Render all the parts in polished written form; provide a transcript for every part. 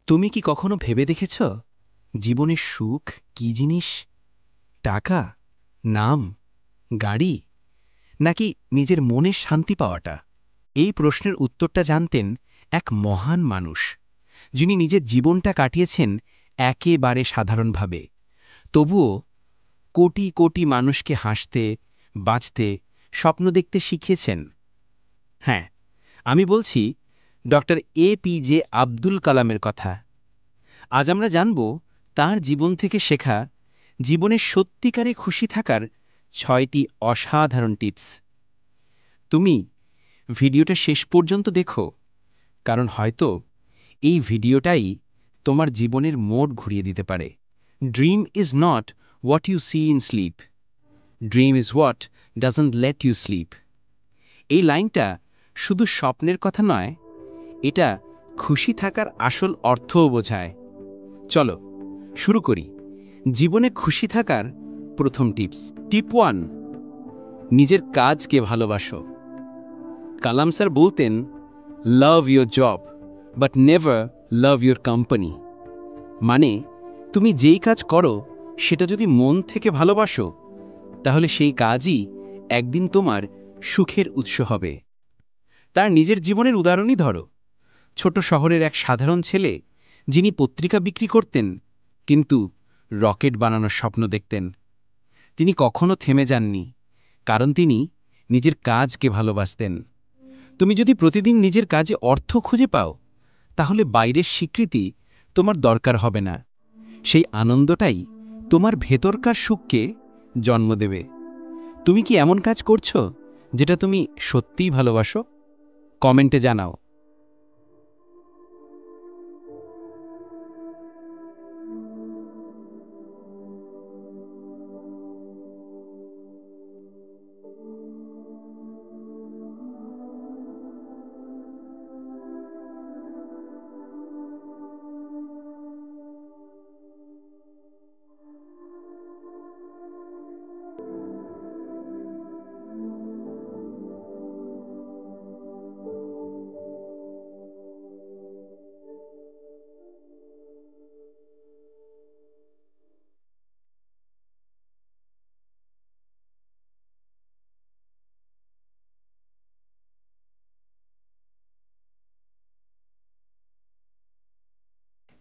তুমি কি কখনো ভেবে দেখেছ জীবনের সুখ কি জিনিস? টাকা, নাম, গাড়ি, নাকি নিজের মনের শান্তি পাওয়াটা? এই প্রশ্নের উত্তরটা জানতেন এক মহান মানুষ, যিনি নিজের জীবনটা কাটিয়েছেন একেবারে সাধারণভাবে, তবুও কোটি কোটি মানুষকে হাসতে, বাঁচতে, স্বপ্ন দেখতে শিখিয়েছেন। হ্যাঁ, আমি বলছি ডক্টর APJ আব্দুল কালামের কথা। আজ আমরা জানব তাঁর জীবন থেকে শেখা জীবনের সত্যিকারে খুশি থাকার ৬টি অসাধারণ টিপস। তুমি ভিডিওটা শেষ পর্যন্ত দেখো, কারণ হয়তো এই ভিডিওটাই তোমার জীবনের মোড় ঘুরিয়ে দিতে পারে। Dream is not what you see in sleep, dream is what doesn't let you sleep. এই লাইনটা শুধু স্বপ্নের কথা নয়, এটা খুশি থাকার আসল অর্থও বোঝায়। চলো শুরু করি জীবনে খুশি থাকার প্রথম টিপস। টিপ 1, নিজের কাজকে ভালোবাসো। কালাম স্যার বলতেন, love your job but never love your company. মানে, তুমি যেই কাজ করো সেটা যদি মন থেকে ভালোবাসো, তাহলে সেই কাজই একদিন তোমার সুখের উৎস হবে। তার নিজের জীবনের উদাহরণই ধরো। ছোট শহরের এক সাধারণ ছেলে, যিনি পত্রিকা বিক্রি করতেন কিন্তু রকেট বানানোর স্বপ্ন দেখতেন। তিনি কখনো থেমে যাননি, কারণ তিনি নিজের কাজকে ভালোবাসতেন। তুমি যদি প্রতিদিন নিজের কাজে অর্থ খুঁজে পাও, তাহলে বাইরের স্বীকৃতি তোমার দরকার হবে না। সেই আনন্দটাই তোমার ভেতরকার সুখকে জন্ম দেবে। তুমি কি এমন কাজ করছো যেটা তুমি সত্যিই ভালোবাসো? কমেন্টে জানাও।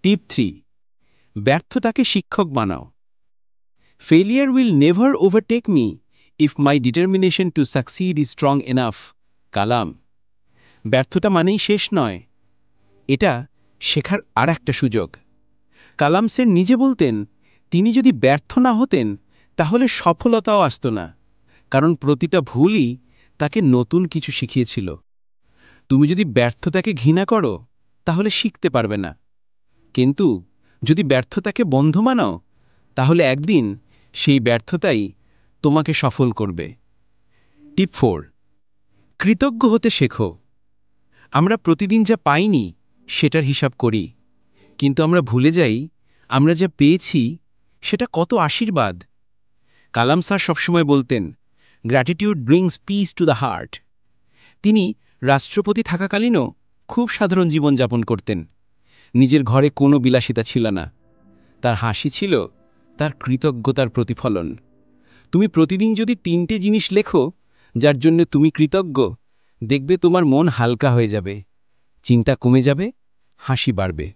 টিপ 3, ব্যর্থতাকে শিক্ষক বানাও। Failure will never overtake me if my determination to succeed is strong enough. Kalam. ব্যর্থতা মানেই শেষ নয়, এটা শেখার আর একটা সুযোগ। কালাম স্যার নিজে বলতেন, তিনি যদি ব্যর্থ না হতেন তাহলে সফলতাও আসত না, কারণ প্রতিটা ভুলই তাকে নতুন কিছু শিখিয়েছিল। তুমি যদি ব্যর্থতাকে ঘৃণা করো, তাহলে শিখতে পারবে না। কিন্তু যদি ব্যর্থতাকে বন্ধু মানাও, তাহলে একদিন সেই ব্যর্থতাই তোমাকে সফল করবে। টিপ 4, কৃতজ্ঞ হতে শেখো। আমরা প্রতিদিন যা পাইনি সেটার হিসাব করি, কিন্তু আমরা ভুলে যাই আমরা যা পেয়েছি সেটা কত আশীর্বাদ। কালাম স্যার সবসময় বলতেন, gratitude brings piece to the heart. তিনি রাষ্ট্রপতি থাকাকালীনও খুব সাধারণ জীবনযাপন করতেন। নিজের ঘরে কোনো বিলাসিতা ছিল না। তার হাসি ছিল তার কৃতজ্ঞতার প্রতিফলন। তুমি প্রতিদিন যদি 3টে জিনিস লেখো যার জন্য তুমি কৃতজ্ঞ, দেখবে তোমার মন হালকা হয়ে যাবে, চিন্তা কমে যাবে, হাসি বাড়বে।